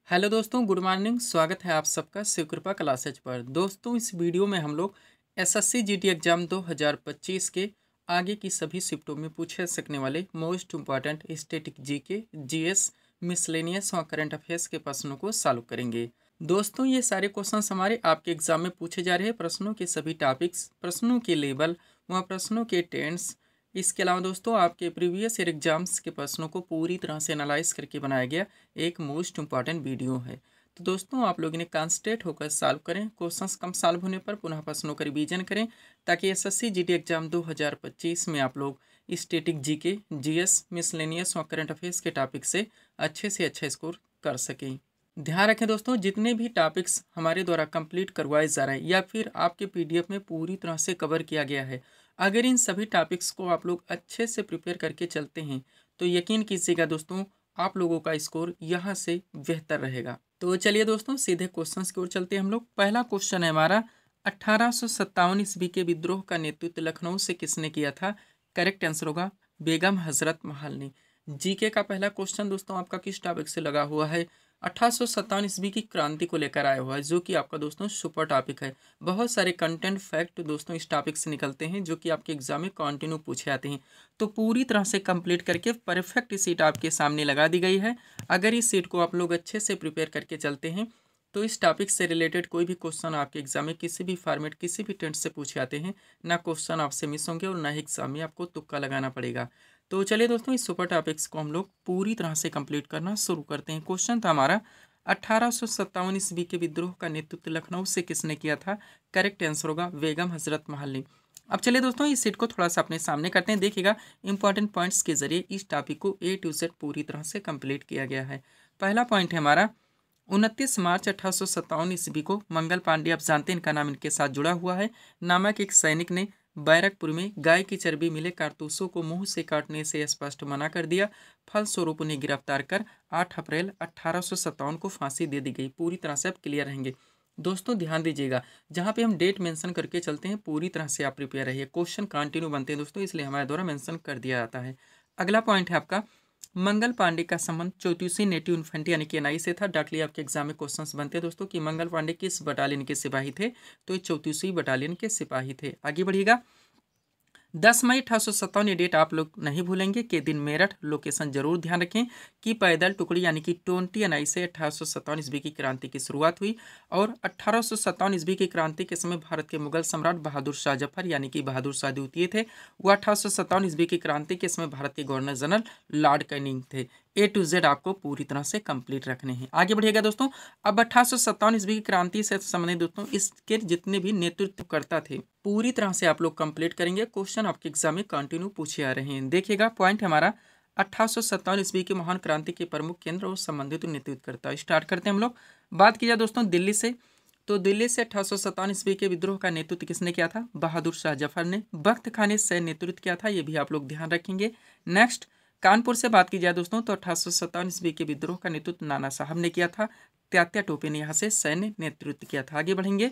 Hello दोस्तों, good morning. स्वागत है आप सबका शिव कृपा क्लासेज पर। दोस्तों, इस वीडियो में हम लोग एसएससी जीडी एग्जाम 2025 के आगे की सभी शिफ्टों में पूछे सकने वाले most important static GK, GS, miscellaneous और करंट अफेयर्स के प्रश्नों को सॉल्व करेंगे। दोस्तों, ये सारे क्वेश्चंस हमारे आपके एग्जाम में पूछे जा रहे हैं। प्रश्नों के सभी टॉपिक्स, प्रश्नों के लेवल व प्रश्नों के टेंस, इसके अलावा दोस्तों आपके प्रीवियस ईयर एग्जाम्स के प्रश्नों को पूरी तरह से एनालाइज करके बनाया गया एक मोस्ट इम्पॉर्टेंट वीडियो है। तो दोस्तों, आप लोग इन्हें कॉन्सेंट्रेट होकर सॉल्व करें। क्वेश्चंस कम सॉल्व होने पर पुनः प्रश्नों का रिवीजन करें, ताकि एसएससी जीडी एग्जाम 2025 में आप लोग स्टैटिक जीके, जीएस, मिसलेनियस और करंट अफेयर्स के टॉपिक से अच्छा स्कोर कर सकें। ध्यान रखें दोस्तों, जितने भी टॉपिक्स हमारे द्वारा कंप्लीट करवाए जा रहे हैं या फिर आपके पीडीएफ में पूरी तरह से कवर किया गया है, अगर इन सभी टॉपिक्स को आप लोग अच्छे से प्रिपेयर करके चलते हैं तो यकीन कीजिएगा दोस्तों, आप लोगों का स्कोर यहाँ से बेहतर रहेगा। तो चलिए दोस्तों, सीधे क्वेश्चंस की ओर चलते हैं हम लोग। पहला क्वेश्चन है हमारा, 1857 ईस्वी के विद्रोह का नेतृत्व लखनऊ से किसने किया था? करेक्ट आंसर होगा बेगम हजरत महल ने। जीके का पहला क्वेश्चन दोस्तों आपका किस टॉपिक से लगा हुआ है? 1857 ईस्वी की क्रांति को लेकर आया हुआ है, जो कि आपका दोस्तों सुपर टॉपिक है। बहुत सारे कंटेंट फैक्ट दोस्तों इस टॉपिक से निकलते हैं, जो कि आपके एग्जाम में कंटिन्यू पूछे आते हैं। तो पूरी तरह से कंप्लीट करके परफेक्ट सीट आपके सामने लगा दी गई है। अगर इस सीट को आप लोग अच्छे से प्रिपेयर करके चलते हैं तो इस टॉपिक से रिलेटेड कोई भी क्वेश्चन आपके एग्जाम में किसी भी फॉर्मेट, किसी भी टेंस से पूछे आते हैं, ना क्वेश्चन आपसे मिस होंगे और ना ही एग्जाम में आपको तुक्का लगाना पड़ेगा। तो चलिए दोस्तों, इस सुपर टॉपिक्स को हम लोग पूरी तरह से कंप्लीट करना शुरू करते हैं। क्वेश्चन था हमारा, 1857 ईस्वी के विद्रोह का नेतृत्व लखनऊ से किसने किया था? करेक्ट आंसर होगा बेगम हजरत महल ने। अब चलिए दोस्तों, इस सीट को थोड़ा सा अपने सामने करते हैं। देखिएगा, इंपॉर्टेंट पॉइंट्स के जरिए इस टॉपिक को ए टू जेड पूरी तरह से कंप्लीट किया गया है। पहला पॉइंट है हमारा, 29 मार्च 1857 ईस्वी को मंगल पांडे, आप जानते हैं इनका नाम इनके साथ जुड़ा हुआ है, नामक एक सैनिक ने बैरकपुर में गाय की चर्बी मिले कारतूसों को मुंह से काटने से स्पष्ट मना कर दिया। फलस्वरूप उन्हें गिरफ्तार कर 8 अप्रैल 1857 को फांसी दे दी गई। पूरी तरह से आप क्लियर रहेंगे दोस्तों। ध्यान दीजिएगा, जहाँ पे हम डेट मेंशन करके चलते हैं पूरी तरह से आप प्रिपेयर रहिए। क्वेश्चन कंटिन्यू बनते हैं दोस्तों, इसलिए हमारे द्वारा मेंशन कर दिया जाता है। अगला पॉइंट है आपका, मंगल पांडे का संबंध 34वीं नेटिव इन्फेंट्री यानी कि एनआई से था। डायरेक्टली आपके एग्जाम में क्वेश्चंस बनते हैं दोस्तों कि मंगल पांडे किस बटालियन के सिपाही थे? तो ये 34वीं बटालियन के सिपाही थे। आगे बढ़िएगा, 10 मई 1857 ये डेट आप लोग नहीं भूलेंगे कि दिन मेरठ लोकेशन जरूर ध्यान रखें कि पैदल टुकड़ी यानी कि 20 एनआई से 1857 ईस्वी की क्रांति की शुरुआत हुई। और 1857 ईस्वी की क्रांति के समय भारत के मुगल सम्राट बहादुर शाह जफर यानी कि बहादुर शाह द्वितीय थे। वो 1857 ईस्वी की क्रांति के समय भारत के गवर्नर जनरल लॉर्ड कैनिंग थे। ए टू जेड आपको पूरी तरह से कंप्लीट रखने हैं। आगे बढ़िएगा दोस्तों, अब 1857 ईस्वी की क्रांति से संबंधित दोस्तों इसके जितने भी नेतृत्वकर्ता थे पूरी तरह से आप लोग कंप्लीट करेंगे। क्वेश्चन आपके एग्जाम में कंटिन्यू पूछे आ रहे हैं। देखिएगा, पॉइंट हमारा 1857 ईस्वी की महान क्रांति के प्रमुख केंद्र और संबंधित नेतृत्वकर्ता। स्टार्ट करते हैं हम लोग। बात की जाए दोस्तों दिल्ली से, तो दिल्ली से 1857 ईस्वी के विद्रोह का नेतृत्व किसने किया था? बहादुर शाह जफर ने। बख्त खान ने सैन्य नेतृत्व किया था, ये भी आप लोग ध्यान रखेंगे। नेक्स्ट, कानपुर से बात की जाए दोस्तों, तो 1857 ईस्वी के विद्रोह का नेतृत्व नाना साहब ने किया था। तात्या टोपे ने यहाँ से सैन्य नेतृत्व किया था। आगे बढ़ेंगे,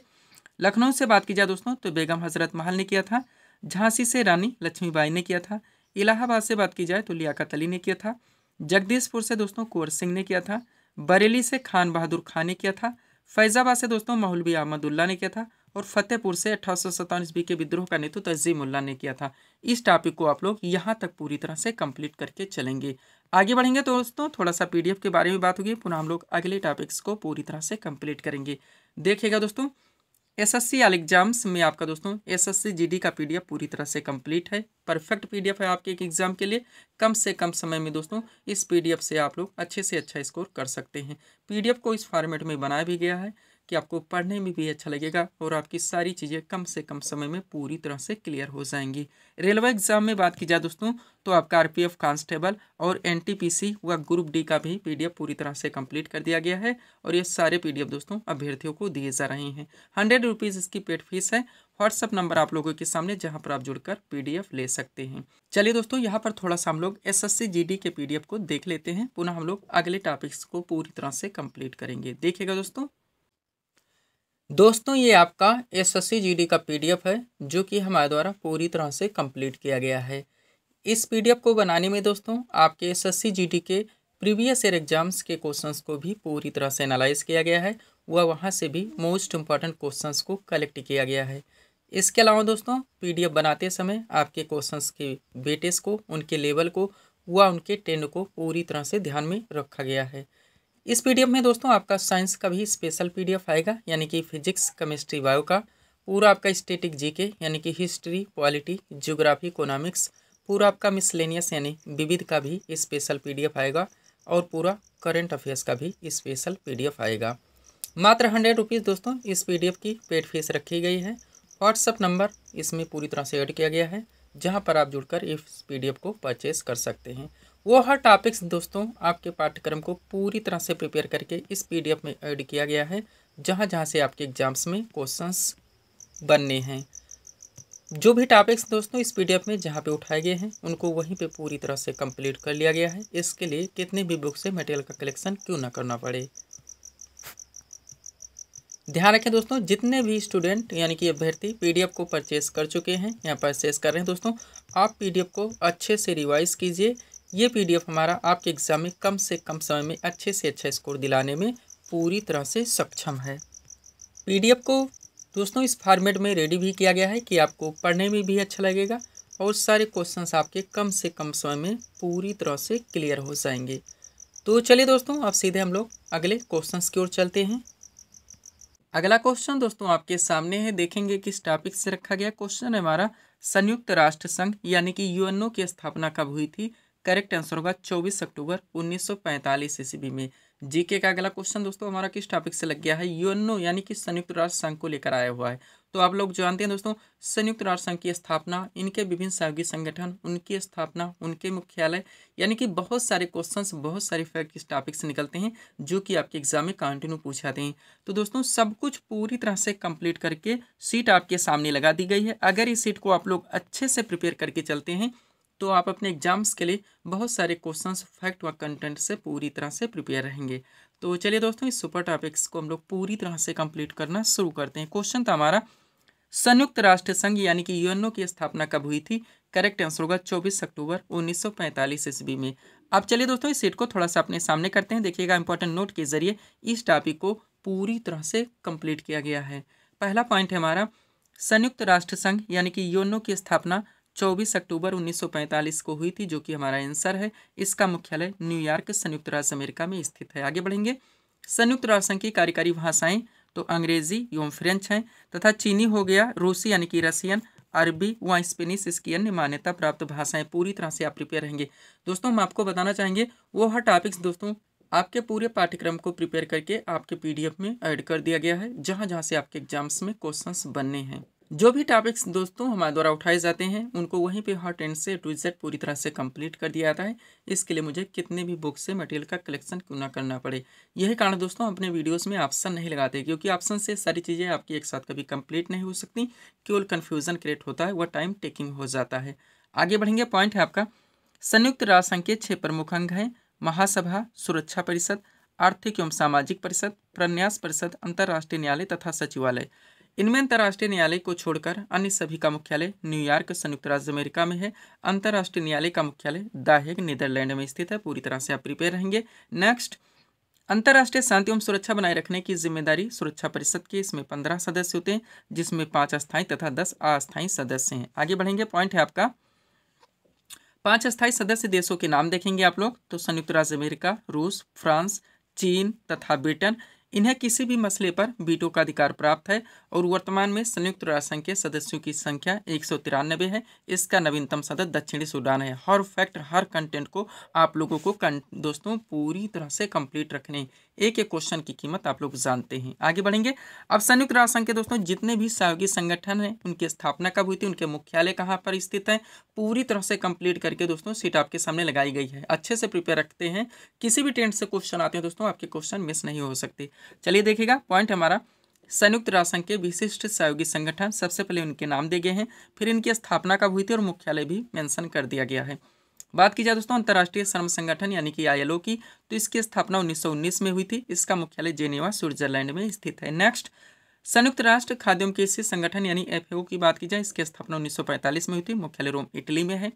लखनऊ से बात की जाए दोस्तों, तो बेगम हजरत महल ने किया था। झांसी से रानी लक्ष्मीबाई ने किया था। इलाहाबाद से बात की जाए तो लियाकत अली ने किया था। जगदीशपुर से दोस्तों कुंवर सिंह ने किया था। बरेली से खान बहादुर खान ने किया था। फैजाबाद से दोस्तों मौलवी अहमदुल्ला ने किया था। और फतेहपुर से 1857 ईस्वी के विद्रोह का नेतृत्व अजीमुल्ला ने किया था। इस टॉपिक को आप लोग यहाँ तक पूरी तरह से कंप्लीट करके चलेंगे। आगे बढ़ेंगे तो दोस्तों, थोड़ा सा पीडीएफ के बारे में बात होगी, पुनः हम लोग अगले टॉपिक्स को पूरी तरह से कंप्लीट करेंगे। देखिएगा दोस्तों, एसएससी ऑल एग्जाम्स में आपका दोस्तों एसएससी जीडी का पीडीएफ पूरी तरह से कंप्लीट है। परफेक्ट पीडीएफ है आपके एक एग्जाम के लिए। कम से कम समय में दोस्तों इस पीडीएफ से आप लोग अच्छे से अच्छा स्कोर कर सकते हैं। पीडीएफ को इस फॉर्मेट में बनाया भी गया है कि आपको पढ़ने में भी अच्छा लगेगा और आपकी सारी चीज़ें कम से कम समय में पूरी तरह से क्लियर हो जाएंगी। रेलवे एग्जाम में बात की जाए दोस्तों, तो आपका आरपीएफ कांस्टेबल और एनटीपीसी व ग्रुप डी का भी पीडीएफ पूरी तरह से कंप्लीट कर दिया गया है। और ये सारे पीडीएफ दोस्तों अभ्यर्थियों को दिए जा रहे हैं। 100 रुपीज़ इसकी पेड फीस है। व्हाट्सअप नंबर आप लोगों के सामने, जहां पर आप जुड़कर पीडीएफ ले सकते हैं। चलिए दोस्तों, यहाँ पर थोड़ा सा हम लोग एसएससी जीडी के पीडीएफ को देख लेते हैं, पुनः हम लोग अगले टॉपिक्स को पूरी तरह से कंप्लीट करेंगे। देखिएगा दोस्तों, ये आपका एसएससी जीडी का पीडीएफ है, जो कि हमारे द्वारा पूरी तरह से कंप्लीट किया गया है। इस पीडीएफ को बनाने में दोस्तों आपके एसएससी जीडी के प्रीवियस ईयर एग्जाम्स के क्वेश्चंस को भी पूरी तरह से एनालाइज किया गया है व वहाँ से भी मोस्ट इम्पॉर्टेंट क्वेश्चंस को कलेक्ट किया गया है। इसके अलावा दोस्तों पीडीएफ बनाते समय आपके क्वेश्चंस के वेटेज को, उनके लेवल को व उनके ट्रेंड को पूरी तरह से ध्यान में रखा गया है। इस पीडीएफ में दोस्तों आपका साइंस का भी स्पेशल पीडीएफ आएगा, यानी कि फिजिक्स, केमिस्ट्री, बायो का पूरा आपका स्टैटिक जीके यानी कि हिस्ट्री, पॉलिटी, ज्योग्राफी, इकोनॉमिक्स, पूरा आपका मिसलेनियस यानी विविध का भी स्पेशल पीडीएफ आएगा और पूरा करंट अफेयर्स का भी स्पेशल पीडीएफ आएगा। मात्र 100 रुपीज़ दोस्तों इस पीडीएफ की पेड फीस रखी गई है। व्हाट्सअप नंबर इसमें पूरी तरह से ऐड किया गया है, जहां पर आप जुड़कर इस पीडीएफ को परचेज कर सकते हैं। वो हर टॉपिक्स दोस्तों आपके पाठ्यक्रम को पूरी तरह से प्रिपेयर करके इस पीडीएफ में ऐड किया गया है, जहां जहां से आपके एग्जाम्स में क्वेश्चंस बनने हैं। जो भी टॉपिक्स दोस्तों इस पीडीएफ में जहाँ पे उठाए गए हैं उनको वहीं पे पूरी तरह से कंप्लीट कर लिया गया है। इसके लिए कितने भी बुक से मटेरियल का कलेक्शन क्यों ना करना पड़े। ध्यान रखें दोस्तों, जितने भी स्टूडेंट यानी कि अभ्यर्थी पीडीएफ को परचेस कर चुके हैं या परचेस कर रहे हैं दोस्तों, आप पीडीएफ को अच्छे से रिवाइज कीजिए। ये पीडीएफ हमारा आपके एग्जाम में कम से कम समय में अच्छे से अच्छा स्कोर दिलाने में पूरी तरह से सक्षम है। पीडीएफ को दोस्तों इस फॉर्मेट में रेडी भी किया गया है कि आपको पढ़ने में भी अच्छा लगेगा और सारे क्वेश्चंस आपके कम से कम समय में पूरी तरह से क्लियर हो जाएंगे। तो चलिए दोस्तों अब सीधे हम लोग अगले क्वेश्चंस की ओर चलते हैं। अगला क्वेश्चन दोस्तों आपके सामने है, देखेंगे किस टॉपिक से रखा गया। क्वेश्चन है हमारा, संयुक्त राष्ट्र संघ यानी कि यूएनओ की स्थापना कब हुई थी? करेक्ट आंसर होगा 24 अक्टूबर 1945 ईस्वी में। जीके का अगला क्वेश्चन दोस्तों हमारा किस टॉपिक से लग गया है? यूएनओ यानी कि संयुक्त राष्ट्र संघ को लेकर आया हुआ है। तो आप लोग जानते हैं दोस्तों, संयुक्त राष्ट्र संघ की स्थापना, इनके विभिन्न सहयोगी संगठन, उनकी स्थापना, उनके मुख्यालय, यानी कि बहुत सारे क्वेश्चंस, बहुत सारे फैक्ट इस टॉपिक से निकलते हैं जो कि आपके एग्जाम में कंटिन्यू पूछे जाते हैं। तो दोस्तों सब कुछ पूरी तरह से कंप्लीट करके सीट आपके सामने लगा दी गई है। अगर इस सीट को आप लोग अच्छे से प्रिपेयर करके चलते हैं तो आप अपने एग्जाम्स के लिए बहुत सारे क्वेश्चंस, फैक्ट व कंटेंट से पूरी तरह से प्रिपेयर रहेंगे। तो चलिए दोस्तों इस सुपर टॉपिक्स को हम लोग पूरी तरह से कंप्लीट करना शुरू करते हैं। क्वेश्चन था हमारा, संयुक्त राष्ट्र संघ यानी कि यूएनओ की स्थापना कब हुई थी? करेक्ट आंसर होगा 24 अक्टूबर 1945 ईस्वी में। अब चलिए दोस्तों इस सीट को थोड़ा सा अपने सामने करते हैं। देखिएगा इंपॉर्टेंट नोट के जरिए इस टॉपिक को पूरी तरह से कंप्लीट किया गया है। पहला पॉइंट है हमारा, संयुक्त राष्ट्र संघ यानी कि यूएनओ की स्थापना 24 अक्टूबर 1945 को हुई थी, जो कि हमारा आंसर है। इसका मुख्यालय न्यूयॉर्क संयुक्त राज्य अमेरिका में स्थित है। आगे बढ़ेंगे। संयुक्त राष्ट्र संघ की कार्यकारी भाषाएं तो अंग्रेजी एवं फ्रेंच हैं तथा चीनी हो गया, रूसी यानी कि रशियन, अरबी व स्पेनिश इसकी अन्य मान्यता प्राप्त भाषाएं। पूरी तरह से आप प्रिपेयर रहेंगे। दोस्तों हम आपको बताना चाहेंगे वो हर टॉपिक्स दोस्तों आपके पूरे पाठ्यक्रम को प्रिपेयर करके आपके पीडीएफ में ऐड कर दिया गया है, जहां जहां से आपके एग्जाम्स में क्वेश्चंस बनने हैं। जो भी टॉपिक्स दोस्तों हमारे द्वारा उठाए जाते हैं उनको वहीं पे हॉट एंड से टू जेड पूरी तरह से कंप्लीट कर दिया जाता है। इसके लिए मुझे कितने भी बुक से मटेरियल का कलेक्शन क्यों ना करना पड़े। यही कारण दोस्तों अपने वीडियोस में ऑप्शन नहीं लगाते, क्योंकि ऑप्शन से सारी चीज़ें आपकी एक साथ कभी कंप्लीट नहीं हो सकती, केवल कन्फ्यूजन क्रिएट होता है, वह टाइम टेकिंग हो जाता है। आगे बढ़ेंगे। पॉइंट है आपका, संयुक्त राष्ट्र संघ के 6 प्रमुख अंग हैं, महासभा, सुरक्षा परिषद, आर्थिक एवं सामाजिक परिषद, प्रन्यास परिषद, अंतर्राष्ट्रीय न्यायालय तथा सचिवालय। इनमें अंतर्राष्ट्रीय न्यायालय को छोड़कर अन्य सभी का मुख्यालय न्यूयॉर्क संयुक्त राज्य अमेरिका में है। अंतर्राष्ट्रीय न्यायालय का मुख्यालय द हेग नीदरलैंड में स्थित है। पूरी तरह से आप प्रिपेयर रहेंगे। नेक्स्ट, अंतर्राष्ट्रीय शांति एवं सुरक्षा बनाए रखने की जिम्मेदारी सुरक्षा परिषद की। इसमें 15 सदस्य होते हैं, जिसमें 5 अस्थायी तथा 10 अस्थायी सदस्य हैं। आगे बढ़ेंगे। पॉइंट है आपका, 5 अस्थायी सदस्य देशों के नाम देखेंगे आप लोग तो संयुक्त राज्य अमेरिका, रूस, फ्रांस, चीन तथा ब्रिटेन। इन्हें किसी भी मसले पर वीटो का अधिकार प्राप्त है और वर्तमान में संयुक्त राष्ट्र संघ के सदस्यों की संख्या 193 है। इसका नवीनतम सदस्य दक्षिणी सूडान है। हर फैक्ट, हर कंटेंट को आप लोगों को दोस्तों पूरी तरह से कंप्लीट रखने, एक एक क्वेश्चन की कीमत आप लोग जानते हैं। आगे बढ़ेंगे। अब संयुक्त राष्ट्र संघ के दोस्तों जितने भी सहयोगी संगठन हैं उनकी स्थापना कब हुई थी, उनके मुख्यालय कहाँ पर स्थित है, पूरी तरह से कंप्लीट करके दोस्तों सीट आपके सामने लगाई गई है। अच्छे से प्रिपेयर रखते हैं, किसी भी टेंट से क्वेश्चन आते हैं दोस्तों आपके क्वेश्चन मिस नहीं हो सकते। चलिए देखिएगा। पॉइंट हमारा, संयुक्त राष्ट्र संघ के विशिष्ट सहयोगी संगठन, सबसे पहले उनके नाम दिए गए हैं, फिर इनकी स्थापना कब हुई थी और मुख्यालय भी मेंशन कर दिया गया है। बात की जाए दोस्तों अंतर्राष्ट्रीय श्रम संगठन यानी कि आईएलओ की, तो इसकी स्थापना 1919 में हुई थी। इसका मुख्यालय जेनेवा स्विट्जरलैंड में स्थित है। नेक्स्ट, संयुक्त राष्ट्र खाद्य एवं कृषि संगठन यानी एफएओ की बात की जाए, इसकी स्थापना 1945 में हुई थी। मुख्यालय रोम इटली में है।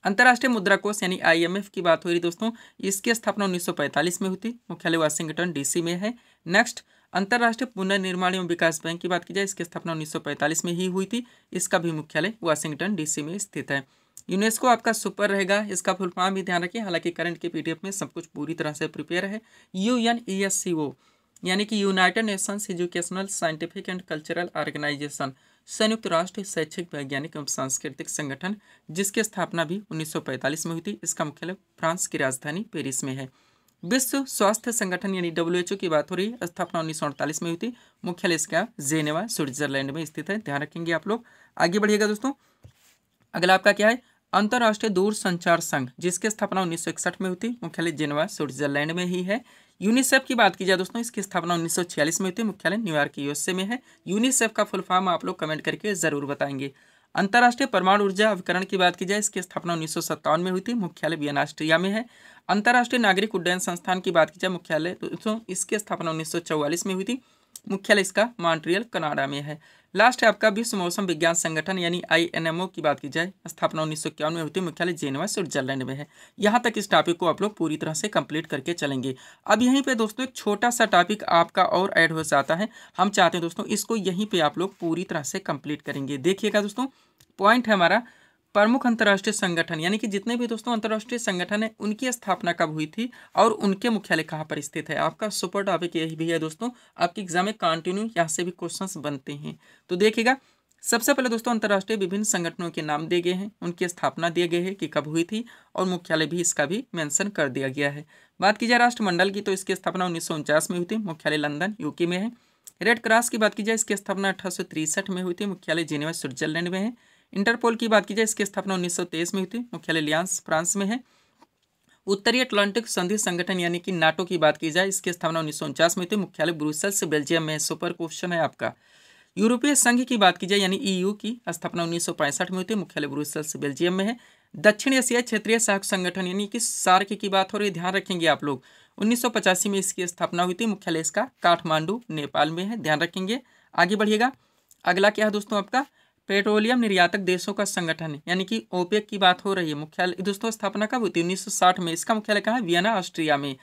अंतर्राष्ट्रीय मुद्रा कोष यानी IMF की बात हो रही दोस्तों, इसकी स्थापना 1945 में हुई थी, मुख्यालय वाशिंगटन DC में है। नेक्स्ट, अंतर्राष्ट्रीय पुनर्निर्माण एवं विकास बैंक की बात की जाए, इसकी स्थापना 1945 में ही हुई थी, इसका भी मुख्यालय वाशिंगटन DC में स्थित है। यूनेस्को आपका सुपर रहेगा, इसका फुल फॉर्म भी ध्यान रखिए, हालांकि करंट के PDF में सब कुछ पूरी तरह से प्रिपेयर है। UNESCO यानी कि United Nations Educational Scientific and Cultural Organization, संयुक्त राष्ट्र शैक्षिक वैज्ञानिक एवं सांस्कृतिक संगठन, जिसकी स्थापना भी 1945 में हुई थी, इसका मुख्यालय फ्रांस की राजधानी पेरिस में है। विश्व स्वास्थ्य संगठन यानी WHO की बात हो रही है, स्थापना 1948 में हुई थी, मुख्यालय इसका जेनेवा स्विट्जरलैंड में स्थित है, ध्यान रखेंगे आप लोग। आगे बढ़िएगा दोस्तों, अगला आपका क्या है, अंतर्राष्ट्रीय दूरसंचार संघ, जिसकी स्थापना 1961 में हुई थी, मुख्यालय जेनेवा स्विट्जरलैंड में ही है। यूनिसेफ की बात की जाए दोस्तों, इसकी स्थापना 1946 में हुई थी, मुख्यालय न्यूयॉर्क USA में है। यूनिसेफ का फुल फॉर्म आप लोग कमेंट करके जरूर बताएंगे। अंतर्राष्ट्रीय परमाणु ऊर्जा अभिकरण की बात की जाए, इसकी स्थापना 1957 में हुई थी, मुख्यालय वियना ऑस्ट्रिया में है। अंतर्राष्ट्रीय नागरिक उड्डयन संस्थान की बात की जाए, मुख्यालय दोस्तों इसकी स्थापना 1944 में हुई थी, मुख्यालय इसका मॉन्ट्रियल कनाडा में है। लास्ट है आपका विश्व मौसम विज्ञान संगठन यानी INMO की बात की जाए, स्थापना 1951 में हुई, मुख्यालय जेनेवा स्विट्जरलैंड में है। यहाँ तक इस टॉपिक को आप लोग पूरी तरह से कंप्लीट करके चलेंगे। अब यहीं पे दोस्तों एक छोटा सा टॉपिक आपका और ऐड हो जाता है, हम चाहते हैं दोस्तों इसको यहीं पे आप लोग पूरी तरह से कंप्लीट करेंगे। देखिएगा दोस्तों, पॉइंट है हमारा प्रमुख अंतर्राष्ट्रीय संगठन, यानी कि जितने भी दोस्तों अंतर्राष्ट्रीय संगठन है उनकी स्थापना कब हुई थी और उनके मुख्यालय कहाँ पर स्थित है। आपका सुपर टॉपिक यही भी है दोस्तों, आपके एग्जाम में कंटिन्यू यहाँ से भी क्वेश्चंस बनते हैं। तो देखिएगा, सबसे पहले दोस्तों अंतर्राष्ट्रीय विभिन्न संगठनों के नाम दिए गए हैं, उनकी स्थापना दिए गए हैं कि कब हुई थी, और मुख्यालय भी इसका भी मेंशन कर दिया गया है। बात की जाए राष्ट्रमंडल की, तो इसकी स्थापना 1949 में हुई थी, मुख्यालय लंदन UK में है। रेड क्रॉस की बात की जाए, इसकी स्थापना 1863 में हुई थी, मुख्यालय जेनेवा स्विट्जरलैंड में है। इंटरपोल की बात की जाए, इसकी स्थापना 1923 में हुई थी, मुख्यालय लियांस फ्रांस में है। उत्तरी अटलांटिक संधि संगठन यानी कि NATO की बात की जाए, इसकी स्थापना 1949 में हुई थी, मुख्यालय ब्रुसेल्स बेल्जियम में है। सुपर क्वेश्चन है आपका। यूरोपीय संघ की बात की जाए यानी EU की स्थापना 1965 में हुई थी, मुख्यालय ब्रुसेल्स बेल्जियम में है। दक्षिण एशियाई क्षेत्रीय सहयोग संगठन यानी कि SAARC की बात हो रही है, ध्यान रखेंगे आप लोग, 1985 में इसकी स्थापना हुई थी, मुख्यालय इसका काठमांडू नेपाल में है, ध्यान रखेंगे। आगे बढ़िएगा, अगला क्या है दोस्तों आपका पेट्रोलियम निर्यातक देशों का संगठन है, यानी कि OPEC की बात हो रही है, मुख्यालय दोस्तों स्थापना कब हुई थी 1960 में, इसका मुख्यालय कहाँ है वियना ऑस्ट्रिया में।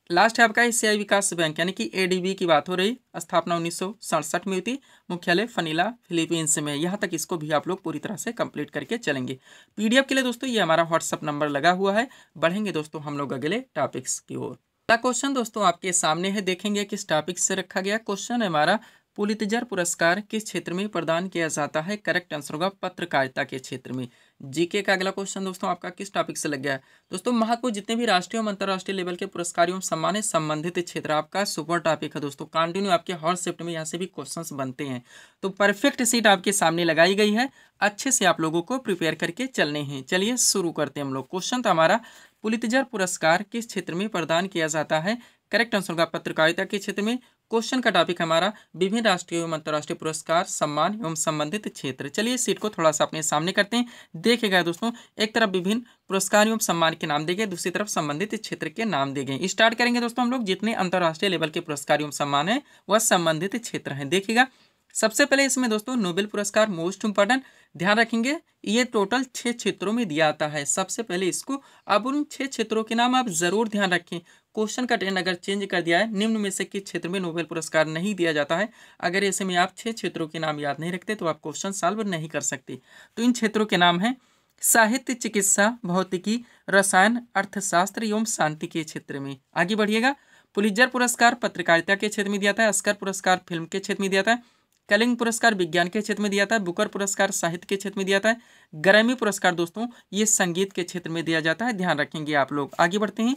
लास्ट है आपका एशियाई विकास बैंक यानी कि ADB की बात हो रही, स्थापना 1967 में हुई थी, मुख्यालय फनीला फिलीपींस में। यहाँ तक इसको भी आप लोग पूरी तरह से कंप्लीट करके चलेंगे। PDF के लिए दोस्तों ये हमारा WhatsApp नंबर लगा हुआ है। बढ़ेंगे दोस्तों हम लोग अगले टॉपिक्स की ओर। अगला क्वेश्चन दोस्तों आपके सामने है, देखेंगे किस टॉपिक से रखा गया। क्वेश्चन है हमारा, पुलित्जर पुरस्कार किस क्षेत्र में प्रदान किया जाता है। करेक्ट आंसर होगा पत्रकारिता के क्षेत्र में। GK का अगला क्वेश्चन दोस्तों आपका किस टॉपिक से लग गया है। दोस्तों महत्वपूर्ण जितने भी राष्ट्रीय एवं अंतर्राष्ट्रीय लेवल के पुरस्कार एवं सम्मान है संबंधित क्षेत्र आपका सुपर टॉपिक है दोस्तों। कंटिन्यू आपके हर शिफ्ट में यहाँ से भी क्वेश्चंस बनते हैं, तो परफेक्ट सीट आपके सामने लगाई गई है, अच्छे से आप लोगों को प्रिपेयर करके चलने हैं। चलिए शुरू करते हैं हम लोग। क्वेश्चन था हमारा, पुलित्जर पुरस्कार किस क्षेत्र में प्रदान किया जाता है। करेक्ट आंसर होगा पत्रकारिता के क्षेत्र में। क्वेश्चन का टॉपिक हमारा विभिन्न राष्ट्रीय एवं अंतर्राष्ट्रीय पुरस्कार सम्मान एवं संबंधित क्षेत्र। चलिए सीट को थोड़ा सा अपने सामने करते हैं। देखिएगा दोस्तों, एक तरफ विभिन्न पुरस्कार एवं सम्मान के नाम दिए गए, दूसरी तरफ संबंधित क्षेत्र के नाम दिए गए। स्टार्ट करेंगे दोस्तों हम लोग, जितने अंतर्राष्ट्रीय लेवल के पुरस्कार एवं सम्मान है वह संबंधित क्षेत्र हैं। देखिएगा सबसे पहले इसमें दोस्तों नोबेल पुरस्कार मोस्ट इंपॉर्टेंट, ध्यान रखेंगे ये टोटल 6 क्षेत्रों में दिया आता है। सबसे पहले इसको, अब उन 6 क्षेत्रों के नाम आप जरूर ध्यान रखें। क्वेश्चन का ट्रेंड अगर चेंज कर दिया है, निम्न में से किस क्षेत्र में नोबेल पुरस्कार नहीं दिया जाता है, अगर ऐसे में आप 6 क्षेत्रों के नाम याद नहीं रखते तो आप क्वेश्चन सॉल्व नहीं कर सकते। तो इन क्षेत्रों के नाम हैं साहित्य, चिकित्सा, भौतिकी, रसायन, अर्थशास्त्र एवं शांति के क्षेत्र में। आगे बढ़िएगा, पुलित्जर पुरस्कार पत्रकारिता के क्षेत्र में दिया था, ऑस्कर पुरस्कार फिल्म के क्षेत्र में दिया था, कलिंग पुरस्कार विज्ञान के क्षेत्र में दिया था, बुकर पुरस्कार साहित्य के क्षेत्र में दिया था, ग्रैमी पुरस्कार दोस्तों ये संगीत के क्षेत्र में दिया जाता है, ध्यान रखेंगे आप लोग। आगे बढ़ते हैं,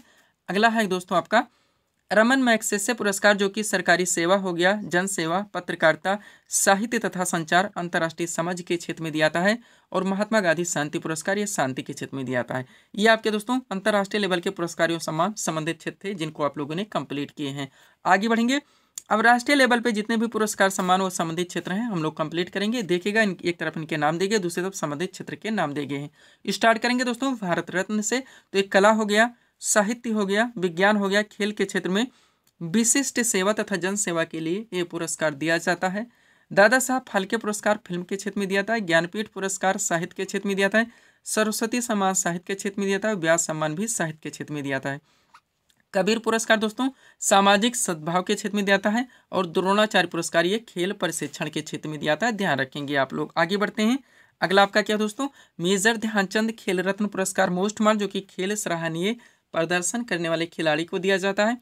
अगला है दोस्तों आपका रमन मैग्सेसे पुरस्कार, जो कि सरकारी सेवा हो गया, जन सेवा, पत्रकारिता, साहित्य तथा संचार, अंतर्राष्ट्रीय समझ के क्षेत्र में दिया जाता है, और महात्मा गांधी शांति पुरस्कार ये शांति के क्षेत्र में दिया जाता है। ये आपके दोस्तों अंतर्राष्ट्रीय लेवल के पुरस्कार एवं सम्मान संबंधित क्षेत्र थे जिनको आप लोगों ने कंप्लीट किए हैं। आगे बढ़ेंगे, अब राष्ट्रीय लेवल पे जितने भी पुरस्कार सम्मान व संबंधित क्षेत्र हैं हम लोग कंप्लीट करेंगे। देखिएगा एक तरफ इनके नाम दिए गए, दूसरी तरफ संबंधित क्षेत्र के नाम दिए गए हैं। स्टार्ट करेंगे दोस्तों भारत रत्न से, तो एक कला हो गया, साहित्य हो गया, विज्ञान हो गया, खेल के क्षेत्र में विशिष्ट सेवा तथा जन सेवा के लिए ये पुरस्कार दिया जाता है। दादा साहब फाल्के पुरस्कार फिल्म के क्षेत्र में दिया था, ज्ञानपीठ पुरस्कार साहित्य के क्षेत्र में दिया था, सरस्वती सम्मान साहित्य के क्षेत्र में दिया जाता है, व्यास सम्मान भी साहित्य के क्षेत्र में दिया जाता है। कबीर पुरस्कार दोस्तों सामाजिक सद्भाव के क्षेत्र में दिया जाता है, और द्रोणाचार्य पुरस्कार ये खेल प्रशिक्षण के क्षेत्र में दिया जाता है, ध्यान रखेंगे आप लोग। आगे बढ़ते हैं, अगला आपका क्या दोस्तों, मेजर ध्यानचंद खेल रत्न पुरस्कार मोस्ट मार्क, जो कि खेल सराहनीय प्रदर्शन करने वाले खिलाड़ी को दिया जाता है।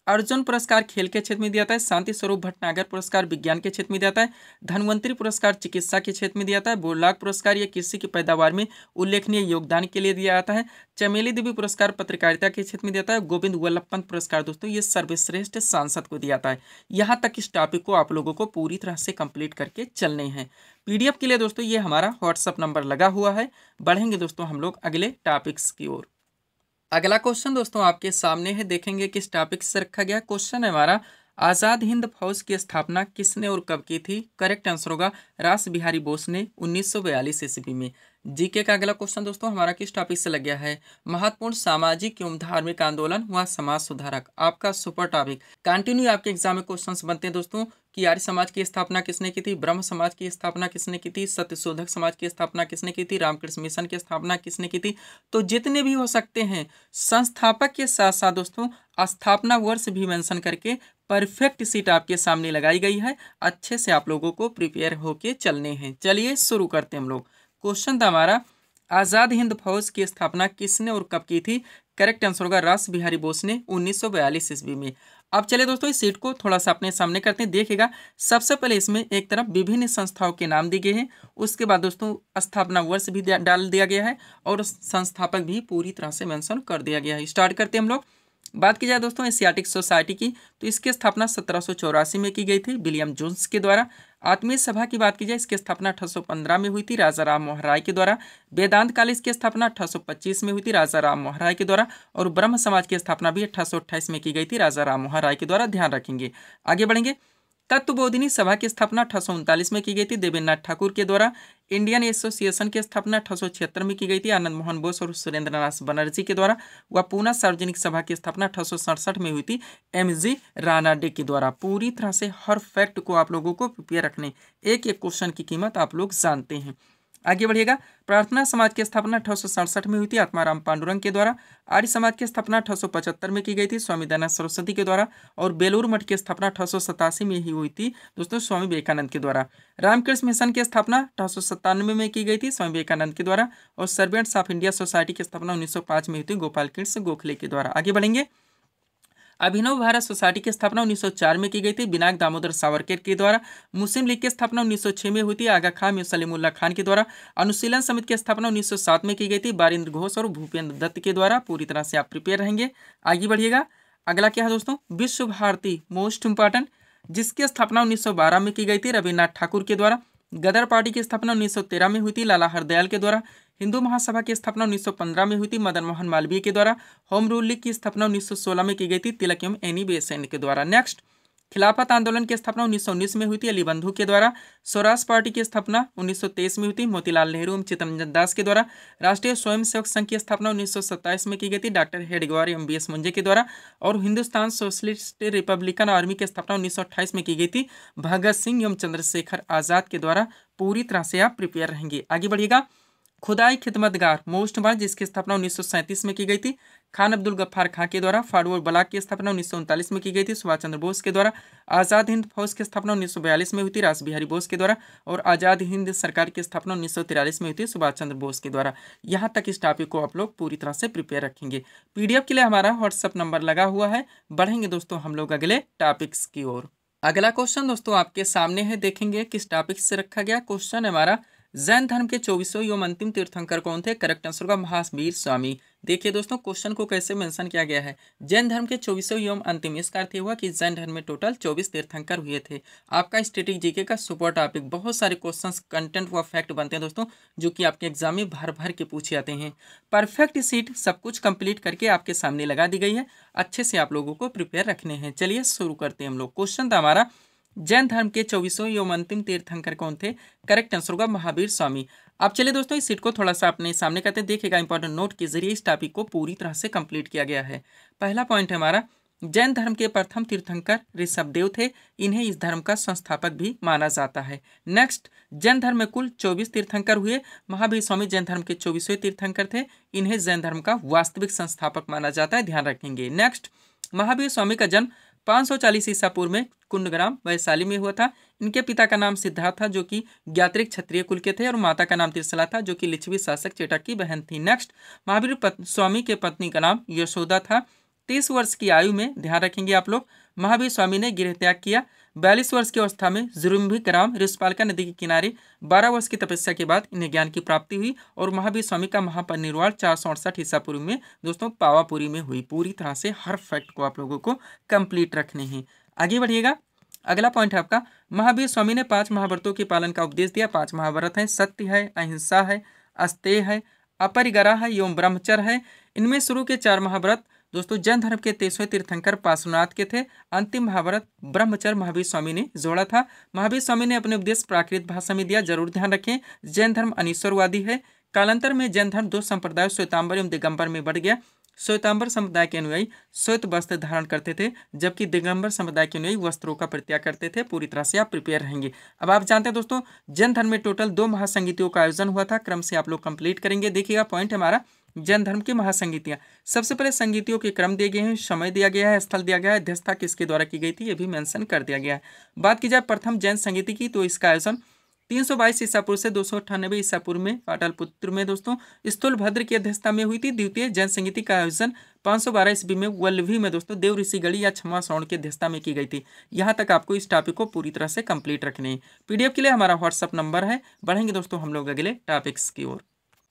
अर्जुन पुरस्कार खेल के क्षेत्र में दिया जाता है। शांति स्वरूप भटनागर पुरस्कार विज्ञान के क्षेत्र में दिया जाता है। धन्वंतरी पुरस्कार चिकित्सा के क्षेत्र में दिया जाता है। बोरलाग पुरस्कार ये कृषि की पैदावार में उल्लेखनीय योगदान के लिए दिया जाता है। चमेली देवी पुरस्कार पत्रकारिता के क्षेत्र में दिया जाता है। गोविंद वल्लभ पंत पुरस्कार दोस्तों ये सर्वश्रेष्ठ सांसद को दिया जाता है। यहाँ तक इस टॉपिक को आप लोगों को पूरी तरह से कंप्लीट करके चलने हैं। पीडीएफ के लिए दोस्तों ये हमारा व्हाट्सअप नंबर लगा हुआ है। बढ़ेंगे दोस्तों हम लोग अगले टॉपिक्स की ओर। अगला क्वेश्चन दोस्तों आपके सामने है, देखेंगे किस टॉपिक से रखा गया। क्वेश्चन है हमारा, आज़ाद हिंद फौज की स्थापना किसने और कब की थी। करेक्ट आंसर होगा रास बिहारी बोस ने 1942 ईस्वी में। जीके का अगला क्वेश्चन दोस्तों हमारा किस टॉपिक से लग गया है, महत्वपूर्ण सामाजिक एवं धार्मिक आंदोलन व समाज सुधारक। आपका सुपर टॉपिक कंटिन्यू आपके एग्जाम में क्वेश्चंस बनते हैं दोस्तों कि आर्य समाज की स्थापना किसने की थी, ब्रह्म समाज की स्थापना किसने की थी, सत्यशोधक समाज की स्थापना किसने की थी, रामकृष्ण मिशन की स्थापना किसने की थी। तो जितने भी हो सकते हैं संस्थापक के साथ साथ दोस्तों स्थापना वर्ष भी मेंशन करके परफेक्ट सीट आपके सामने लगाई गई है। अच्छे से आप लोगों को प्रिपेयर होके चलने हैं। चलिए शुरू करते हैं हम लोग। क्वेश्चन था हमारा, आज़ाद हिंद फौज की स्थापना किसने और कब की थी। करेक्ट आंसर होगा रास बिहारी बोस ने 1942 ईस्वी में। अब चले दोस्तों इस सीट को थोड़ा सा अपने सामने करते हैं। देखिएगा सबसे पहले इसमें एक तरफ विभिन्न संस्थाओं के नाम दिए गए हैं, उसके बाद दोस्तों स्थापना वर्ष भी डाल दिया गया है और संस्थापक भी पूरी तरह से मेंशन कर दिया गया है। स्टार्ट करते हैं हम लोग। बात की जाए दोस्तों एशियाटिक सोसाइटी की, तो इसकी स्थापना 1784 में की गई थी विलियम जोन्स के द्वारा। आत्मीय सभा की बात की जाए इसकी स्थापना 1815 में हुई थी राजा राम मोहन राय के द्वारा। वेदांत कॉलेज की स्थापना 1825 में हुई थी राजा राम मोहन राय के द्वारा। और ब्रह्म समाज की स्थापना भी 1828 में की गई थी राजा राम मोहन राय के द्वारा। ध्यान रखेंगे। आगे बढ़ेंगे। तत्वबोधिनी सभा की स्थापना 1839 में की गई थी देवेंद्रनाथ ठाकुर के द्वारा। इंडियन एसोसिएशन की स्थापना 1876 में की गई थी आनंद मोहन बोस और सुरेंद्रनाथ बनर्जी के द्वारा। व पूना सार्वजनिक सभा की स्थापना 1867 में हुई थी एमजी रानाडे के द्वारा। पूरी तरह से हर फैक्ट को आप लोगों को प्रिपेयर रखने, एक एक क्वेश्चन की कीमत आप लोग जानते हैं। आगे बढ़िएगा। प्रार्थना समाज की स्थापना 1867 में हुई थी आत्माराम पांडुरंग के द्वारा। आर्य समाज की स्थापना 1875 में की गई थी स्वामी दयानंद सरस्वती के द्वारा। और बेलूर मठ की स्थापना 1887 में ही हुई थी दोस्तों स्वामी विवेकानंद के द्वारा। रामकृष्ण मिशन की स्थापना 1897 में की गई थी स्वामी विवेकानंद के द्वारा। और सर्वेंट्स ऑफ इंडिया सोसाइटी की स्थापना 1905 में हुई थी गोपाल कृष्ण गोखले के द्वारा। आगे बढ़ेंगे। अभिनव भारत सोसाइटी की स्थापना 1904 में की गई थी बिनाक दामोदर सावरकर के द्वारा। मुस्लिम लीग की स्थापना 1906 में हुई थी आगा खान में सलीमुल्लाह खान के द्वारा। अनुशीलन समिति की स्थापना 1907 में की गई थी बारिंद्र घोष और भूपेंद्र दत्त के द्वारा। पूरी तरह से आप प्रिपेयर रहेंगे। आगे बढ़िएगा। अगला क्या है दोस्तों, विश्व भारती मोस्ट इंपॉर्टेंट, जिसकी स्थापना 1912 में की गई थी रविन्द्रनाथ ठाकुर के द्वारा। गदर पार्टी की स्थापना 1913 में हुई थी लाला हरदयाल के द्वारा। हिंदू महासभा की स्थापना 1915 में हुई थी मदन मोहन मालवीय के द्वारा। होम रूल लीग की स्थापना 1916 में की गई थी तिलक एवं एनी बेसेंट के द्वारा। नेक्स्ट, खिलाफत आंदोलन की स्थापना 1919 में हुई थी अली बंधु के द्वारा। स्वराज पार्टी की स्थापना 1923 में हुई थी मोतीलाल नेहरू एवं चित्तरंजन दास के द्वारा। राष्ट्रीय स्वयंसेवक संघ की स्थापना 1927 में की गई थी डॉक्टर हेडगेवार एवं बीएस मुंजे के द्वारा। और हिंदुस्तान सोशलिस्ट रिपब्लिकन आर्मी की स्थापना 1928 में की गई थी भगत सिंह एवं चंद्रशेखर आजाद के द्वारा। पूरी तरह से आप प्रिपेयर रहेंगे। आगे बढ़िएगा। खुदाई खिदमतगार मोस्ट मार्क, जिसकी स्थापना 1937 में की गई थी खान अब्दुल गफ्फार खां के द्वारा। फाड़ुआ ब्लॉक की स्थापना 1939 में की गई थी सुभाष चंद्र बोस के द्वारा। आज़ाद हिंद फौज की स्थापना 1942 में हुई थी रास बिहारी बोस के द्वारा। और आज़ाद हिंद सरकार की स्थापना 1943 में हुई थी सुभाष चंद्र बोस के द्वारा। यहाँ तक इस टॉपिक को आप लोग पूरी तरह से प्रिपेयर रखेंगे। पीडीएफ के लिए हमारा व्हाट्सअप नंबर लगा हुआ है। बढ़ेंगे दोस्तों हम लोग अगले टॉपिक्स की ओर। अगला क्वेश्चन दोस्तों आपके सामने है, देखेंगे किस टॉपिक से रखा गया। क्वेश्चन है हमारा, जैन धर्म के 24वें एवं अंतिम तीर्थंकर कौन थे। करेक्ट आंसर होगा महावीर स्वामी। देखिए दोस्तों क्वेश्चन को कैसे मेंशन किया गया है। जैन धर्म के 24वें एवं अंतिम, इसका अर्थ हुआ कि जैन धर्म में टोटल 24 तीर्थंकर हुए थे। आपका स्टैटिक जीके का सुपर टॉपिक, बहुत सारे क्वेश्चंस कंटेंट व फैक्ट बनते हैं दोस्तों जो कि आपके एग्जाम में भर भर के पूछे जाते हैं। परफेक्ट सीट सब कुछ कंप्लीट करके आपके सामने लगा दी गई है। अच्छे से आप लोगों को प्रिपेयर रखने हैं। चलिए शुरू करते हैं हम लोग। क्वेश्चन था हमारा, जैन धर्म के 24वें एवं अंतिम तीर्थंकर कौन थे। करेक्ट आंसर होगा महावीर स्वामी। अब चलिए दोस्तों इस सीट को थोड़ा सा अपने सामने करते हैं। देखिएगा इंपॉर्टेंट नोट के जरिए इस टॉपिक को पूरी तरह से कंप्लीट किया गया है। पहला पॉइंट है हमारा, जैन धर्म के प्रथम तीर्थंकर ऋषभदेव थे। इन्हें इस धर्म का संस्थापक भी माना जाता है। नेक्स्ट, जैन धर्म में कुल 24 तीर्थंकर हुए। महावीर स्वामी जैन धर्म के 24वें तीर्थंकर थे। इन्हें जैन धर्म का वास्तविक संस्थापक माना जाता है, ध्यान रखेंगे। नेक्स्ट, महावीर स्वामी का जन्म 540 ईसा पूर्व में कुंडग्राम वैशाली में हुआ था। इनके पिता का नाम सिद्धार्थ था, जो कि ज्ञात्रिक क्षत्रिय कुल के थे, और माता का नाम त्रिशला था, जो कि लिच्छवी शासक चेटक की बहन थी। नेक्स्ट, महावीर स्वामी के पत्नी का नाम यशोदा था। 30 वर्ष की आयु में, ध्यान रखेंगे आप लोग, महावीर स्वामी ने गृह त्याग किया। 42 वर्ष की अवस्था में जुरुम्भी ग्राम ऋषपालका नदी के किनारे 12 वर्ष की तपस्या के बाद इन्हें ज्ञान की प्राप्ति हुई, और महावीर स्वामी का महापरिनिर्वाण 468 ईसा पूर्व में दोस्तों पावापुरी में हुई। पूरी तरह से हर फैक्ट को आप लोगों को कंप्लीट रखने हैं। आगे बढ़िएगा। अगला पॉइंट है आपका, महावीर स्वामी ने 5 महाव्रतों के पालन का उपदेश दिया। 5 महाव्रत हैं, सत्य है, अहिंसा है, अस्तेय है, अपरिग्रह है एवं ब्रह्मचर्य है। इनमें शुरू के 4 महाव्रत दोस्तों जैन धर्म के 23वें तीर्थंकर पार्श्वनाथ के थे। अंतिम महाव्रत ब्रह्मचर्य महावीर स्वामी ने जोड़ा था। महावीर स्वामी ने अपने उपदेश प्राकृत भाषा में दिया। जरूर ध्यान रखें, जैन धर्म अनिश्वरवादी है। कालांतर में जैन धर्म 2 संप्रदायों श्वेतांबर एवं दिगंबर में बढ़ गया। श्वेतांबर समुदाय के अनुयायी श्वेत वस्त्र धारण करते थे, जबकि दिगंबर समुदाय के अनुयायी वस्त्रों का परित्याग करते थे। पूरी तरह से आप प्रिपेयर रहेंगे। अब आप जानते हैं दोस्तों, जैन धर्म में टोटल 2 महासंगीतियों का आयोजन हुआ था। क्रम से आप लोग कंप्लीट करेंगे। देखिएगा पॉइंट हमारा, जैन धर्म की महासंगीतियां। सबसे पहले संगीतियों के क्रम दिए गए हैं, समय दिया गया है, स्थल दिया गया है, अध्यक्षता किसके द्वारा की गई थी ये भी मेंशन कर दिया गया है। बात की जाए प्रथम जैन संगीति की, तो इसका आयोजन 322 ईसा पूर्व से 298 ईसा पूर्व में पाटलिपुत्र में दोस्तों स्थूलभद्र की अध्यक्षता में हुई थी। द्वितीय जैन संगीति का आयोजन 512 ईस्वी में वल्लभी में दोस्तों देव ऋषिगढ़ी या क्षमा श्रवण की अध्यक्षता में की गई थी। यहाँ तक आपको इस टॉपिक को पूरी तरह से कंप्लीट रखने हैं। पीडीएफ के लिए हमारा व्हाट्सअप नंबर है। बढ़ेंगे दोस्तों हम लोग अगले टॉपिक्स की ओर।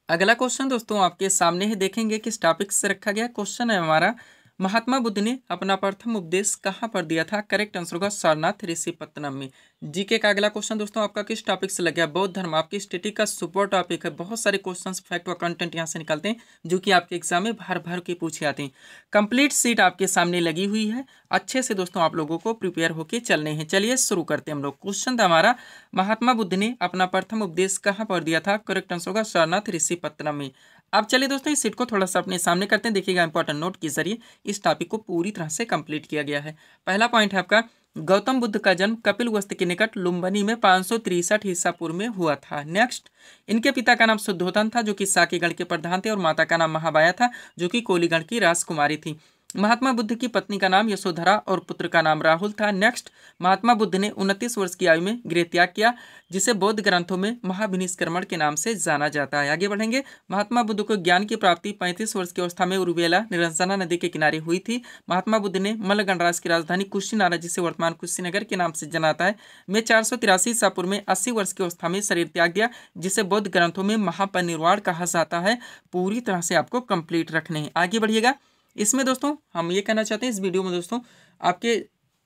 अगला क्वेश्चन दोस्तों आपके सामने ही देखेंगे किस टॉपिक से रखा गया। क्वेश्चन है हमारा, महात्मा बुद्ध ने अपना प्रथम उपदेश कहाँ पर दिया था। करेक्ट आंसर होगा सारनाथ ऋषिपत्तनम में। जीके का अगला क्वेश्चन दोस्तों आपका किस टॉपिक से लग गया। बौद्ध धर्म आपकी स्टैटिक का सुपर टॉपिक है। बहुत सारे क्वेश्चंस फैक्ट व कंटेंट यहाँ से निकलते हैं जो कि आपके एग्जाम में भर भर के पूछे आते हैं। कंप्लीट सीट आपके सामने लगी हुई है। अच्छे से दोस्तों आप लोगों को प्रिपेयर होकर चलने हैं। चलिए शुरू करते हैं हम लोग। क्वेश्चन था हमारा, महात्मा बुद्ध ने अपना प्रथम उपदेश कहाँ पर दिया था। करेक्ट आंसर होगा सारनाथ ऋषिपत्तनम में। अब चलिए दोस्तों इस सीट को थोड़ा सा अपने सामने करते हैं। देखिएगा इंपॉर्टेंट नोट के जरिए इस टॉपिक को पूरी तरह से कंप्लीट किया गया है। पहला पॉइंट है आपका, गौतम बुद्ध का जन्म कपिलवस्तु के निकट लुम्बिनी में 563 ईसा पूर्व में हुआ था। नेक्स्ट, इनके पिता का नाम शुद्धोधन था, जो कि साकीगढ़ के प्रधान थे, और माता का नाम महाबाया था, जो कि कोलीगढ़ की राजकुमारी थी। महात्मा बुद्ध की पत्नी का नाम यशोधरा और पुत्र का नाम राहुल था। नेक्स्ट, महात्मा बुद्ध ने 29 वर्ष की आयु में गृह त्याग किया, जिसे बौद्ध ग्रंथों में महाभिनिष्क्रमण के नाम से जाना जाता है। आगे बढ़ेंगे। महात्मा बुद्ध को ज्ञान की प्राप्ति 35 वर्ष की अवस्था में उरुवेला निरंजना नदी के किनारे हुई थी। महात्मा बुद्ध ने मल्ल गणराज्य की राजधानी कुशीनारा, जिसे वर्तमान कुशीनगर के नाम से जाना जाता है, में 483 ईसा पूर्व में 80 वर्ष की अवस्था में शरीर त्याग दिया, जिसे बौद्ध ग्रंथों में महापरिनिर्वाण कहा जाता है। पूरी तरह से आपको कंप्लीट रखने हैं। आगे बढ़िएगा। इसमें दोस्तों हम ये कहना चाहते हैं, इस वीडियो में दोस्तों आपके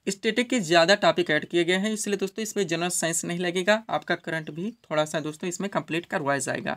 स्टैटिक के ज़्यादा टॉपिक ऐड किए गए हैं, इसलिए दोस्तों इसमें जनरल साइंस नहीं लगेगा। आपका करंट भी थोड़ा सा दोस्तों इसमें कंप्लीट करवाया जाएगा।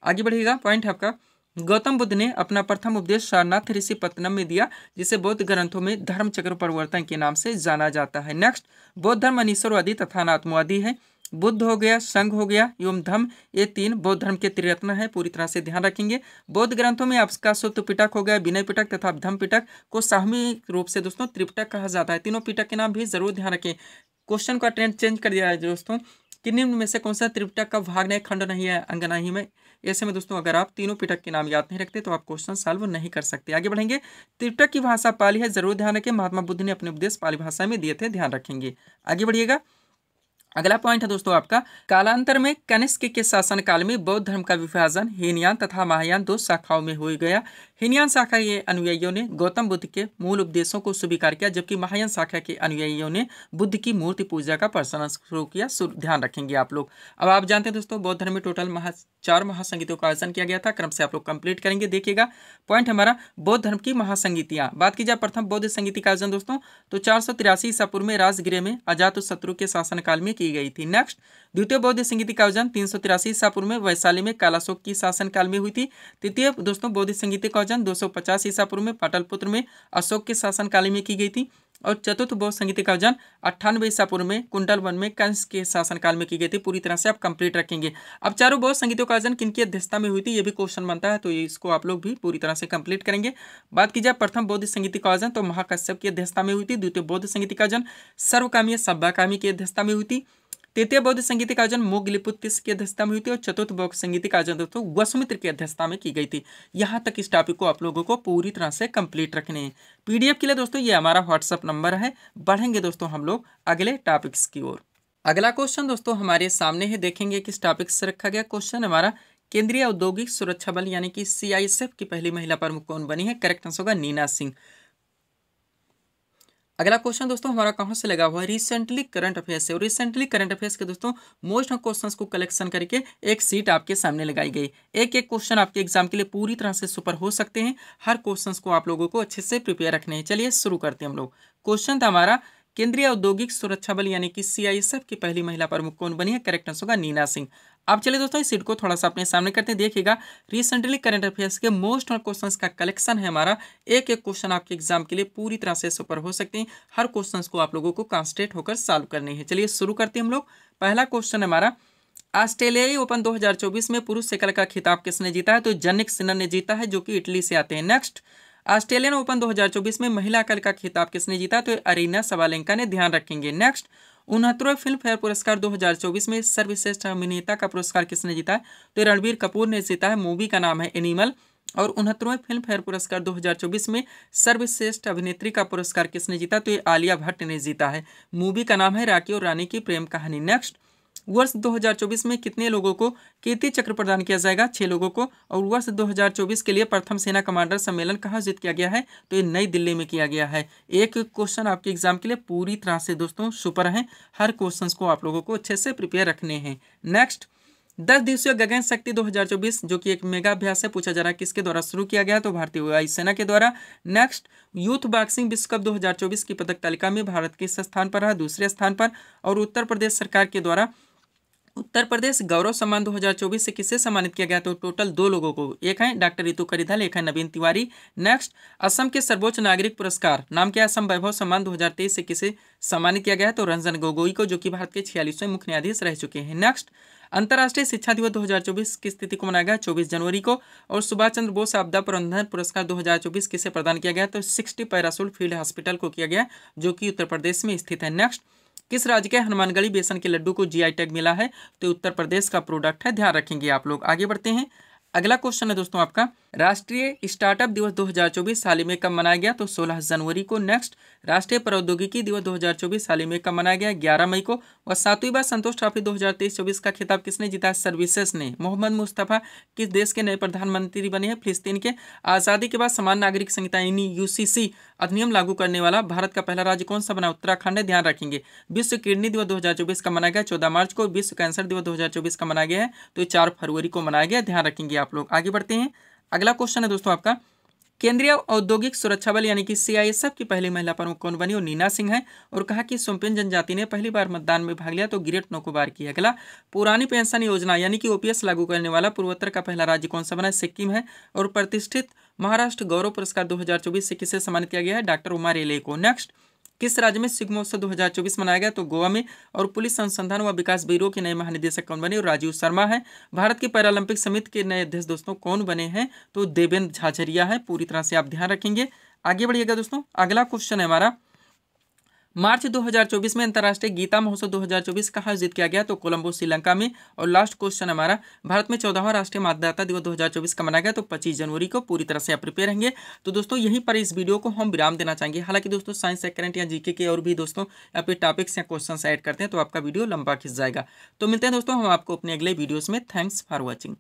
आगे बढ़िएगा। पॉइंट है आपका, गौतम बुद्ध ने अपना प्रथम उपदेश सारनाथ ऋषिपत्तनम में दिया, जिसे बौद्ध ग्रंथों में धर्म चक्र परिवर्तन के नाम से जाना जाता है। नेक्स्ट, बौद्ध धर्म अनिश्वरवादी तथा अनात्मवादी है। बुद्ध हो गया, संघ हो गया एवं धम्म, ये 3 बौद्ध धर्म के त्रिरत्न है। पूरी तरह से ध्यान रखेंगे। बौद्ध ग्रंथों में आपका सुत्त पिटक हो गया, विनय पिटक तथा धम्म पिटक को सामूहिक रूप से दोस्तों त्रिपिटक कहा जाता है। तीनों पिटक के नाम भी जरूर ध्यान रखें। क्वेश्चन का ट्रेंड चेंज कर दिया है दोस्तों कि निम्न में से कौन सा त्रिपिटक का भाग नहीं, खंड नहीं है, अंग नहीं में। ऐसे में दोस्तों अगर आप तीनों पिटक के नाम याद नहीं रखते तो आप क्वेश्चन सॉल्व नहीं कर सकते। आगे बढ़ेंगे। त्रिपिटक की भाषा पाली है, जरूर ध्यान रखें। महात्मा बुद्ध ने अपने उपदेश पाली भाषा में दिए थे, ध्यान रखेंगे। आगे बढ़िएगा। अगला पॉइंट है दोस्तों आपका, कालांतर में कनिष्क के शासन काल में बौद्ध धर्म का विभाजन हीनयान तथा महायान 2 शाखाओं में हो गया। हीनयान शाखा के अनुयायियों ने गौतम बुद्ध के मूल उपदेशों को स्वीकार किया, जबकि महायान शाखा के अनुयायियों ने बुद्ध की मूर्ति पूजा का प्रचलन शुरू किया। ध्यान रखेंगे आप लोग। अब आप जानते हैं दोस्तों बौद्ध धर्म में टोटल 4 महासंगीतियों का आयोजन किया गया था। क्रम से आप लोग कंप्लीट करेंगे। देखिएगा पॉइंट हमारा, बौद्ध धर्म की महासंगीतियां। बात की जाए प्रथम बौद्ध संगीति का आयोजन दोस्तों तो 483 ईसा पूर्व में राजगृह में अजातशत्रु के शासनकाल में की गई थी। नेक्स्ट, द्वितीय बौद्ध संगीति का आयोजन 383 ईसा पूर्व में वैशाली में कालाशोक की शासनकाल में हुई थी। तृतीय दोस्तों बौद्ध संगीति का आयोजन 250 ईसा पूर्व में पाटलिपुत्र में अशोक के शासनकाल में की गई थी। और चतुर्थ बौद्ध संगीति का आयोजन 98 ईसा पूर्व में कुंडल वन में कंस के शासनकाल में की गई थी। पूरी तरह से आप कंप्लीट रखेंगे। अब चारों बौद्ध संगीतों का आयोजन किनकी अध्यक्षता में हुई थी, ये भी क्वेश्चन बनता है, तो इसको आप लोग भी पूरी तरह से कंप्लीट करेंगे। बात की जाए प्रथम बौद्ध संगीति का आयोजन तो महाकश्यप की अध्यक्षता में हुई थी। द्वितीय बौद्ध संगीति का आयोजन सर्वकामी सभ्यकामी की अध्यक्षता में हुई थी। तृतीय बौद्ध संगीति का आयोजन मोगलिपुत्तिस की अध्यक्षता में हुई थी और चतुर्थ बौद्ध संगीति का आयोजन दोस्तों वसुमित्र की अध्यक्षता में की गई थी। यहाँ तक इस टॉपिक को आप लोगों को पूरी तरह से कंप्लीट रखने हैं। पीडीएफ के लिए दोस्तों ये हमारा व्हाट्सअप नंबर है। बढ़ेंगे दोस्तों हम लोग अगले टॉपिक्स की ओर। अगला क्वेश्चन दोस्तों हमारे सामने है, देखेंगे किस टॉपिक से रखा गया। क्वेश्चन हमारा केंद्रीय औद्योगिक सुरक्षा बल यानी कि CISF की पहली महिला प्रमुख कौन बनी है। करेक्ट आंसर होगा नीना सिंह। अगला क्वेश्चन दोस्तों हमारा कहाँ से लगा हुआ है, रिसेंटली करंट अफेयर्स से। और रिसेंटली करंट अफेयर्स के दोस्तों मोस्ट क्वेश्चंस को कलेक्शन करके एक सीट आपके सामने लगाई गई। एक एक क्वेश्चन आपके एग्जाम के लिए पूरी तरह से सुपर हो सकते हैं। हर क्वेश्चंस को आप लोगों को अच्छे से प्रिपेयर रखने हैं। चलिए शुरू करते हैं हम लोग। क्वेश्चन था हमारा केंद्रीय औद्योगिक सुरक्षा बल यानी कि CISF की पहली महिला प्रमुख कौन बनी है। करेक्ट आंसर होगा नीना सिंह। अब चलिए दोस्तों इस सीट को थोड़ा सा अपने सामने करते हैं। देखिएगा रिसेंटली करंट अफेयर्स के मोस्ट क्वेश्चंस का कलेक्शन है हमारा। एक एक क्वेश्चन आपके एग्जाम के लिए पूरी तरह से सुपर हो सकते हैं। हर क्वेश्चंस को आप लोगों को कॉन्सेंट्रेट होकर सॉल्व करने हैं। चलिए शुरू करते हैं हम लोग। पहला क्वेश्चन हमारा ऑस्ट्रेलियाई ओपन 2024 में पुरुष एकल का खिताब किसने जीता है। तो जनिक सिनर ने जीता है, जो कि इटली से आते हैं। नेक्स्ट ऑस्ट्रेलियन ओपन 2024 में महिला एकल का खिताब किसने जीता। तो अरीना सबालेंका ने, ध्यान रखेंगे। नेक्स्ट 69वें फिल्म फेयर पुरस्कार 2024 में सर्वश्रेष्ठ अभिनेता का पुरस्कार किसने जीता है। तो रणबीर कपूर ने जीता है। मूवी का नाम है एनिमल। और 69वें फिल्म फेयर पुरस्कार 2024 में सर्वश्रेष्ठ अभिनेत्री का पुरस्कार किसने जीता। तो ये आलिया भट्ट ने जीता है। मूवी का नाम है राकी और रानी की प्रेम कहानी। नेक्स्ट वर्ष 2024 में कितने लोगों को कीर्ति चक्र प्रदान किया जाएगा। 6 लोगों को। और वर्ष 2024 के लिए प्रथम सेना कमांडर सम्मेलन कहाँ आयोजित किया गया है। तो ये नई दिल्ली में किया गया है। एक क्वेश्चन आपके एग्जाम के लिए पूरी तरह से दोस्तों सुपर है। हर क्वेश्चन को आप लोगों को अच्छे से प्रिपेयर रखने हैं। नेक्स्ट 10 दिवसीय गगन शक्ति 2024 जो कि एक मेगा अभ्यास है, पूछा जा रहा है किसके द्वारा शुरू किया गया। तो भारतीय वायुसेना के द्वारा। नेक्स्ट यूथ बॉक्सिंग विश्व कप 2024 की पदक तालिका में भारत किस स्थान पर है। दूसरे स्थान पर। और उत्तर प्रदेश सरकार के द्वारा उत्तर प्रदेश गौरव सम्मान 2024 से किसे सम्मानित किया गया। तो टोटल 2 लोगों को, एक है डॉक्टर रितु करिधल, एक है नवीन तिवारी। नेक्स्ट असम के सर्वोच्च नागरिक पुरस्कार नाम क्या है। असम वैभव सम्मान 2023 से किसे सम्मानित किया गया है। तो रंजन गोगोई को, जो कि भारत के 46वें मुख्य न्यायाधीश रह चुके हैं। नेक्स्ट अंतर्राष्ट्रीय शिक्षा दिवस 2024 किस तिथि को मनाया गया। 24 जनवरी को। और सुभाष चंद्र बोस आपदा प्रबंधन पुरस्कार 2024 किसे प्रदान किया गया। तो 60 पैरासूट फील्ड हॉस्पिटल को किया गया, जो कि उत्तर प्रदेश में स्थित है। नेक्स्ट किस राज्य के हनुमानगढ़ी बेसन के लड्डू को GI टैग मिला है। तो उत्तर प्रदेश का प्रोडक्ट है, ध्यान रखेंगे आप लोग। आगे बढ़ते हैं। अगला क्वेश्चन है दोस्तों आपका राष्ट्रीय स्टार्टअप दिवस 2024 हाल ही में कब मनाया गया। तो 16 जनवरी को। नेक्स्ट राष्ट्रीय प्रौद्योगिकी दिवस 2024 हाल ही में कब मनाया गया। 11 मई को। और 7वीं बार संतोष ट्रॉफी 2023-24 का खिताब किसने जीता है। सर्विसेज ने। मोहम्मद मुस्तफ़ा किस देश के नए प्रधानमंत्री बने हैं। फिलिस्तीन के। आज़ादी के बाद समान नागरिक संहिता यानी UCC अधिनियम लागू करने वाला भारत का पहला राज्य कौन सा बना। उत्तराखंड है, ध्यान रखेंगे। विश्व किडनी दिवस 2024 का मनाया गया 14 मार्च को। विश्व कैंसर दिवस 2024 का मनाया गया है, तो 4 फरवरी को मनाया गया, ध्यान रखेंगे आप लोग। आगे बढ़ते हैं। अगला क्वेश्चन है दोस्तों आपका केंद्रीय औद्योगिक सुरक्षा बल यानी कि CISF की पहली महिला प्रमुख कौन बनी। और नीना सिंह है। और कहा कि सोमपेन जनजाति ने पहली बार मतदान में भाग लिया। तो ग्रेट नोकोबार की। अगला पुरानी पेंशन योजना यानी कि OPS लागू करने वाला पूर्वोत्तर का पहला राज्य कौन सा बना। सिक्किम है। और प्रतिष्ठित महाराष्ट्र गौरव पुरस्कार 2024 से किसे सम्मानित किया गया है। डॉक्टर उमा रेले को। नेक्स्ट किस राज्य में शिग्मोत्सव 2024 मनाया गया। तो गोवा में। और पुलिस अनुसंधान व विकास ब्यूरो के नए महानिदेशक कौन बने। और राजीव शर्मा है। भारत के पैरालंपिक समिति के नए अध्यक्ष दोस्तों कौन बने हैं। तो देवेंद्र झाझरिया है। पूरी तरह से आप ध्यान रखेंगे। आगे बढ़िएगा दोस्तों। अगला क्वेश्चन है हमारा मार्च 2024 में अंतर्राष्ट्रीय गीता महोत्सव 2024 कहाँ आयोजित किया गया। तो कोलंबो श्रीलंका में। और लास्ट क्वेश्चन हमारा भारत में 14वां राष्ट्रीय मतदाता दिवस 2024 का मनाया गया। तो 25 जनवरी को। पूरी तरह से आप प्रिपेयर रहेंगे। तो दोस्तों यहीं पर इस वीडियो को हम विराम देना चाहेंगे। हालांकि दोस्तों साइंस या करंट या GK के और भी दोस्तों यहाँ पे टॉपिक्स या क्वेश्चन ऐड करते हैं, तो आपका वीडियो लंबा खिंच जाएगा। तो मिलते हैं दोस्तों हम आपको अपने अगले वीडियोज में। Thanks for watching.